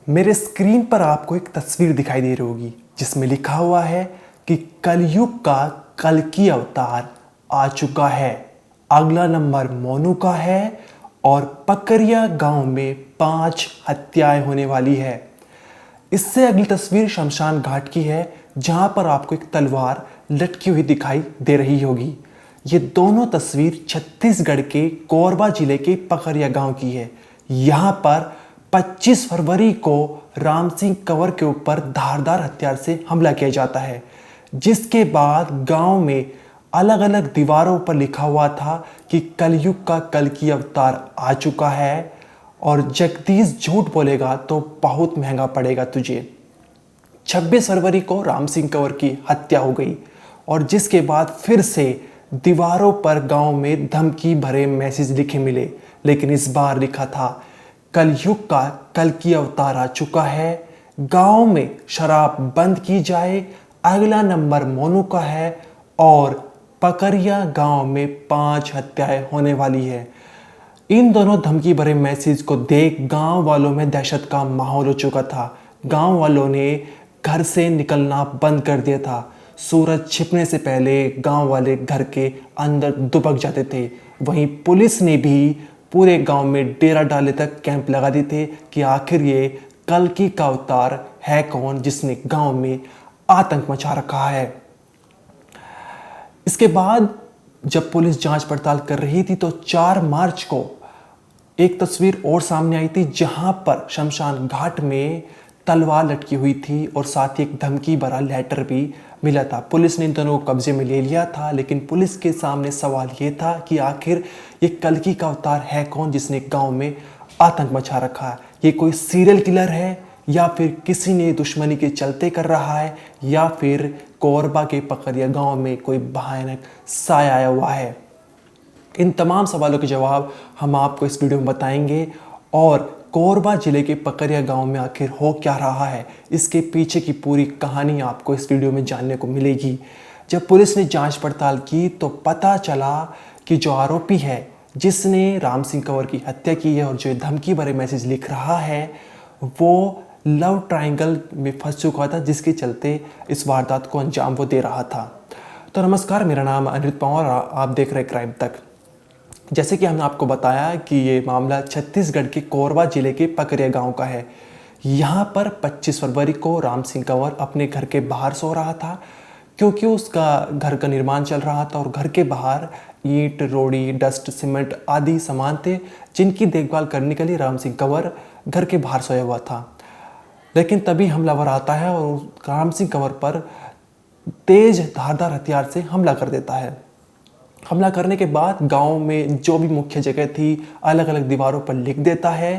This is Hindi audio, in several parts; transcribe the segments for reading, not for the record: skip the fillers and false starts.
मेरे स्क्रीन पर आपको एक तस्वीर दिखाई दे रही होगी जिसमें लिखा हुआ है कि कलयुग का कल्कि अवतार आ चुका है। अगला नंबर मोनू का है और पकरिया गांव में 5 हत्याएं होने वाली है। इससे अगली तस्वीर शमशान घाट की है जहां पर आपको एक तलवार लटकी हुई दिखाई दे रही होगी। ये दोनों तस्वीर छत्तीसगढ़ के कोरबा जिले के पकरिया गांव की है। यहाँ पर 25 फरवरी को राम सिंह कंवर के ऊपर धारदार हथियार से हमला किया जाता है, जिसके बाद गांव में अलग अलग दीवारों पर लिखा हुआ था कि कलयुग का कल्कि अवतार आ चुका है और जगदीश झूठ बोलेगा तो बहुत महंगा पड़ेगा तुझे। 26 फरवरी को राम सिंह कंवर की हत्या हो गई और जिसके बाद फिर से दीवारों पर गांव में धमकी भरे मैसेज लिखे मिले, लेकिन इस बार लिखा था कलयुग का कल्कि अवतार आ चुका है, गांव में शराब बंद की जाए, अगला नंबर मोनू का है और पकरिया गांव में 5 हत्याएं होने वाली है। इन दोनों धमकी भरे मैसेज को देख गांव वालों में दहशत का माहौल हो चुका था। गांव वालों ने घर से निकलना बंद कर दिया था। सूरज छिपने से पहले गांव वाले घर के अंदर दुबक जाते थे। वहीं पुलिस ने भी पूरे गांव में डेरा डाले तक कैंप लगा दिए थे कि आखिर ये कल्कि का अवतार है कौन जिसने गांव में आतंक मचा रखा है। इसके बाद जब पुलिस जांच पड़ताल कर रही थी तो 4 मार्च को एक तस्वीर और सामने आई थी जहां पर शमशान घाट में तलवार लटकी हुई थी और साथ ही एक धमकी भरा लेटर भी मिला था। पुलिस ने इन दोनों को कब्जे में ले लिया था, लेकिन पुलिस के सामने सवाल ये था कि आखिर ये कल्कि का अवतार है कौन जिसने गांव में आतंक मचा रखा है। ये कोई सीरियल किलर है या फिर किसी ने दुश्मनी के चलते कर रहा है या फिर कोरबा के पकरिया गांव में कोई भयानक साया आया हुआ है। इन तमाम सवालों के जवाब हम आपको इस वीडियो में बताएंगे और कोरबा जिले के पकरिया गांव में आखिर हो क्या रहा है, इसके पीछे की पूरी कहानी आपको इस वीडियो में जानने को मिलेगी। जब पुलिस ने जांच पड़ताल की तो पता चला कि जो आरोपी है जिसने राम सिंह कंवर की हत्या की है और जो धमकी भरे मैसेज लिख रहा है वो लव ट्रायंगल में फंस चुका था, जिसके चलते इस वारदात को अंजाम वो दे रहा था। तो नमस्कार, मेरा नाम अनिरुद्ध पवार और आप देख रहे हैं क्राइम तक। जैसे कि हमने आपको बताया कि ये मामला छत्तीसगढ़ के कोरबा जिले के पकरिया गांव का है। यहाँ पर 25 फरवरी को राम सिंह कंवर अपने घर के बाहर सो रहा था क्योंकि उसका घर का निर्माण चल रहा था और घर के बाहर ईंट, रोड़ी, डस्ट, सीमेंट आदि सामान थे जिनकी देखभाल करने के लिए राम सिंह कंवर घर के बाहर सोया हुआ था। लेकिन तभी हमलावर आता है और राम सिंह कंवर पर तेज धारदार हथियार से हमला कर देता है। हमला करने के बाद गांव में जो भी मुख्य जगह थी अलग अलग दीवारों पर लिख देता है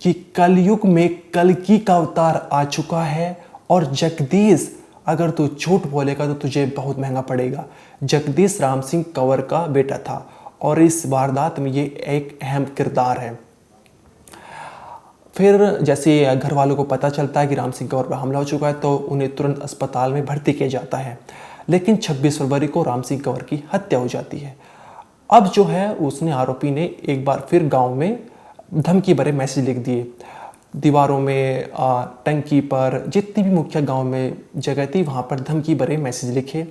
कि कलयुग में कल्कि का अवतार आ चुका है और जगदीश अगर तू झूठ बोलेगा तो तुझे बहुत महंगा पड़ेगा। जगदीश राम सिंह कंवर का बेटा था और इस वारदात में ये एक अहम किरदार है। फिर जैसे घर वालों को पता चलता है कि राम सिंह कंवर पर हमला हो चुका है तो उन्हें तुरंत अस्पताल में भर्ती किया जाता है। लेकिन 26 फरवरी को राम सिंह कंवर की हत्या हो जाती है। अब जो है उसने आरोपी ने एक बार फिर गांव में धमकी भरे मैसेज लिख दिए। दीवारों में, टंकी पर, जितनी भी मुख्य गांव में जगह थी वहां पर धमकी भरे मैसेज लिखे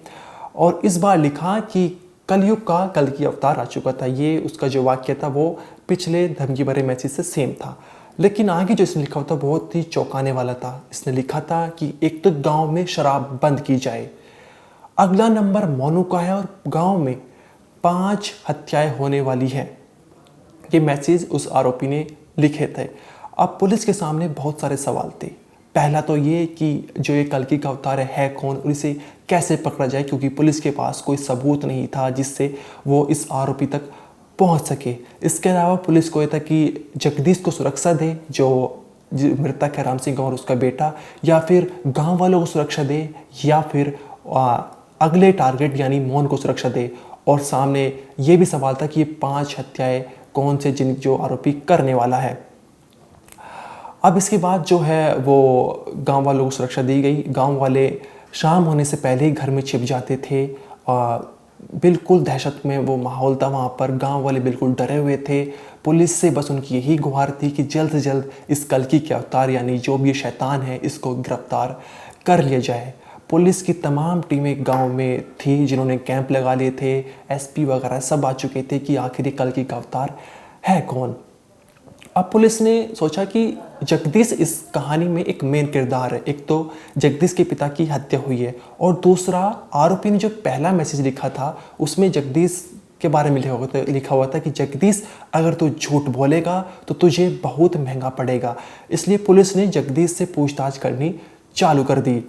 और इस बार लिखा कि कलयुग का कल्कि अवतार आ चुका था। ये उसका जो वाक्य था वो पिछले धमकी भरे मैसेज से सेम था, लेकिन आगे जो इसने लिखा था बहुत ही चौंकाने वाला था। इसने लिखा था कि एक तो गांव में शराब बंद की जाए, अगला नंबर मोनू का है और गांव में 5 हत्याएं होने वाली है। ये मैसेज उस आरोपी ने लिखे थे। अब पुलिस के सामने बहुत सारे सवाल थे। पहला तो ये कि जो ये कल्कि का अवतार है कौन और इसे कैसे पकड़ा जाए, क्योंकि पुलिस के पास कोई सबूत नहीं था जिससे वो इस आरोपी तक पहुंच सके। इसके अलावा पुलिस को यह था कि जगदीश को सुरक्षा दे, जो मृतक है राम सिंह कंवर उसका बेटा, या फिर गांव वालों को सुरक्षा दे या फिर अगले टारगेट यानी मोहन को सुरक्षा दे। और सामने ये भी सवाल था कि ये 5 हत्याएं कौन से जो आरोपी करने वाला है। अब इसके बाद जो है वो गांव वालों को सुरक्षा दी गई। गांव वाले शाम होने से पहले ही घर में छिप जाते थे। बिल्कुल दहशत में वो माहौल था वहाँ पर। गांव वाले बिल्कुल डरे हुए थे। पुलिस से बस उनकी यही गुहार थी कि जल्द से जल्द इस कल्कि के अवतार यानी जो भी ये शैतान है इसको गिरफ्तार कर लिया जाए। पुलिस की तमाम टीमें गांव में थी जिन्होंने कैंप लगा लिए थे। एसपी वगैरह सब आ चुके थे कि आखिर ये कल्कि का अवतार है कौन। अब पुलिस ने सोचा कि जगदीश इस कहानी में एक मेन किरदार है। एक तो जगदीश के पिता की हत्या हुई है और दूसरा आरोपी ने जो पहला मैसेज लिखा था उसमें जगदीश के बारे में लिखा हुआ था कि जगदीश अगर तू झूठ बोलेगा तो तुझे बहुत महंगा पड़ेगा। इसलिए पुलिस ने जगदीश से पूछताछ करनी चालू कर दी।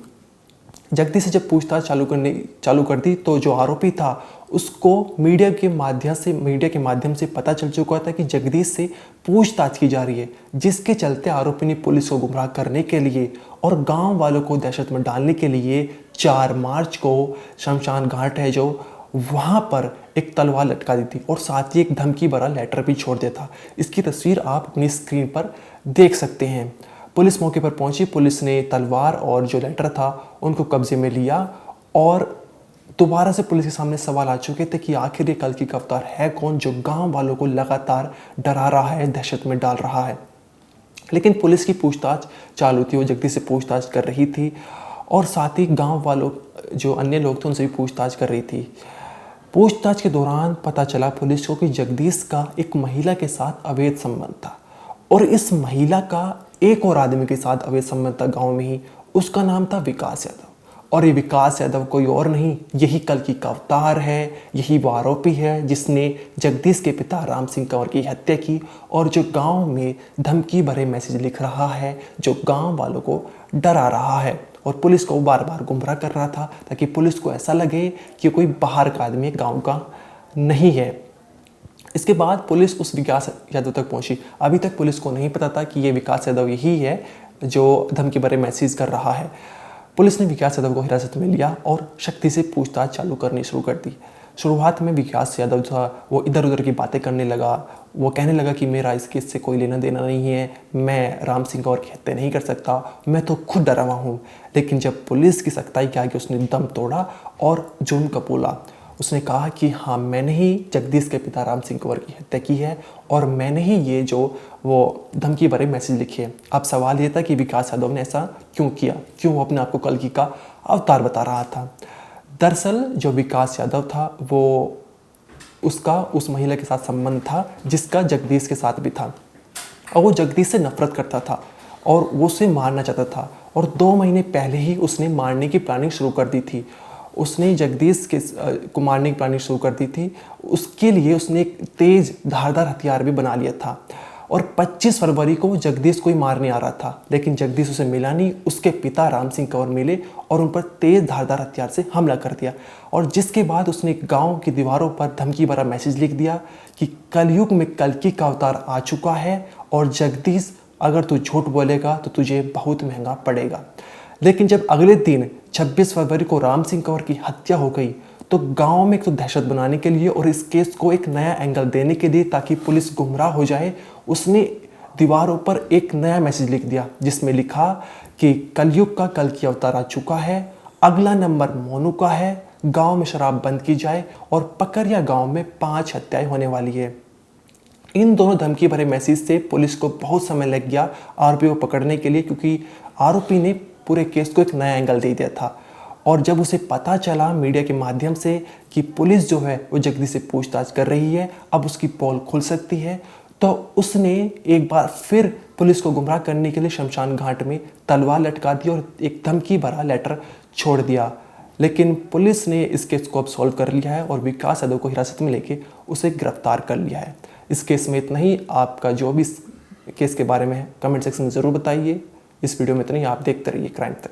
जगदीश से जब पूछताछ चालू कर दी तो जो आरोपी था उसको मीडिया के माध्यम से पता चल चुका था कि जगदीश से पूछताछ की जा रही है, जिसके चलते आरोपी ने पुलिस को गुमराह करने के लिए और गांव वालों को दहशत में डालने के लिए 4 मार्च को शमशान घाट है जो वहां पर एक तलवार लटका दी थी और साथ ही एक धमकी भरा लेटर भी छोड़ दिया था। इसकी तस्वीर आप अपनी स्क्रीन पर देख सकते हैं। पुलिस मौके पर पहुंची। पुलिस ने तलवार और जो लेटर था उनको कब्जे में लिया और दोबारा से पुलिस के सामने सवाल आ चुके थे कि आखिर ये कल्कि का अवतार है कौन जो गांव वालों को लगातार डरा रहा है, दहशत में डाल रहा है। लेकिन पुलिस की पूछताछ चालू थी, वो जगदीश से पूछताछ कर रही थी और साथ ही गांव वालों जो अन्य लोग थे उनसे भी पूछताछ कर रही थी। पूछताछ के दौरान पता चला पुलिस को कि जगदीश का एक महिला के साथ अवैध संबंध था और इस महिला का एक और आदमी के साथ अवैध संबंध था गाँव में ही। उसका नाम था विकास यादव और ये विकास यादव कोई और नहीं, यही कल्कि का अवतार है। यही वो आरोपी है जिसने जगदीश के पिता राम सिंह कंवर की हत्या की और जो गांव में धमकी भरे मैसेज लिख रहा है, जो गांव वालों को डरा रहा है और पुलिस को बार बार गुमराह कर रहा था ताकि पुलिस को ऐसा लगे कि कोई बाहर का आदमी गाँव का नहीं है। इसके बाद पुलिस उस विकास यादव तक पहुंची। अभी तक पुलिस को नहीं पता था कि ये विकास यादव यही है जो धमकी भरे मैसेज कर रहा है। पुलिस ने विकास यादव को हिरासत में लिया और शक्ति से पूछताछ चालू करनी शुरू कर दी। शुरुआत में विकास यादव था वो इधर उधर की बातें करने लगा। वो कहने लगा कि मेरा इस केस से कोई लेना देना नहीं है, मैं राम सिंह कंवर की हत्या नहीं कर सकता, मैं तो खुद डरा हुआ हूँ। लेकिन जब पुलिस की सख्ताई के आगे उसने दम तोड़ा और जुर्म कबूला। उसने कहा कि हाँ, मैंने ही जगदीश के पिता राम सिंह कंवर की हत्या की है और मैंने ही ये जो वो धमकी भरे मैसेज लिखे हैं। अब सवाल ये था कि विकास यादव ने ऐसा क्यों किया, क्यों वो अपने आप को कल्कि का अवतार बता रहा था। दरअसल जो विकास यादव था वो उसका उस महिला के साथ संबंध था जिसका जगदीश के साथ भी था और वो जगदीश से नफरत करता था और वो उसे मारना चाहता था और 2 महीने पहले ही उसने मारने की प्लानिंग शुरू कर दी थी। उसने जगदीश को मारने की प्लानिंग शुरू कर दी थी। उसके लिए उसने एक तेज धारदार हथियार भी बना लिया था और 25 फरवरी को जगदीश को ही मारने आ रहा था, लेकिन जगदीश उसे मिला नहीं। उसके पिता राम सिंह कंवर मिले और उन पर तेज धारदार हथियार से हमला कर दिया और जिसके बाद उसने गांव की दीवारों पर धमकी भरा मैसेज लिख दिया कि कलयुग में कल्कि का अवतार आ चुका है और जगदीश अगर तू झूठ बोलेगा तो तुझे बहुत महंगा पड़ेगा। लेकिन जब अगले दिन 26 फरवरी को राम सिंह कंवर की हत्या हो गई तो गांव में एक तो दहशत बनाने के लिए और इस केस को एक नया एंगल देने के लिए ताकि पुलिस गुमराह हो जाए, उसने दीवारों पर एक नया मैसेज लिख दिया जिसमें लिखा कि कलयुग का कल्कि अवतार आ चुका है, अगला नंबर मोनू का है, गांव में शराब बंद की जाए और पकरिया गांव में 5 हत्याएं होने वाली है। इन दोनों धमकी भरे मैसेज से पुलिस को बहुत समय लग गया आरोपी को पकड़ने के लिए, क्योंकि आरोपी ने पूरे केस को एक नया एंगल दे दिया था। और जब उसे पता चला मीडिया के माध्यम से कि पुलिस जो है वो जगदीश से पूछताछ कर रही है, अब उसकी पोल खुल सकती है, तो उसने एक बार फिर पुलिस को गुमराह करने के लिए शमशान घाट में तलवार लटका दी और एक धमकी भरा लेटर छोड़ दिया। लेकिन पुलिस ने इस केस को अब सॉल्व कर लिया है और विकास यादव को हिरासत में लेके उसे गिरफ्तार कर लिया है। इस केस में इतना ही। आपका जो भी इस केस के बारे में है कमेंट सेक्शन में ज़रूर बताइए। इस वीडियो में इतना ही। आप देखते रहिए क्राइम तक।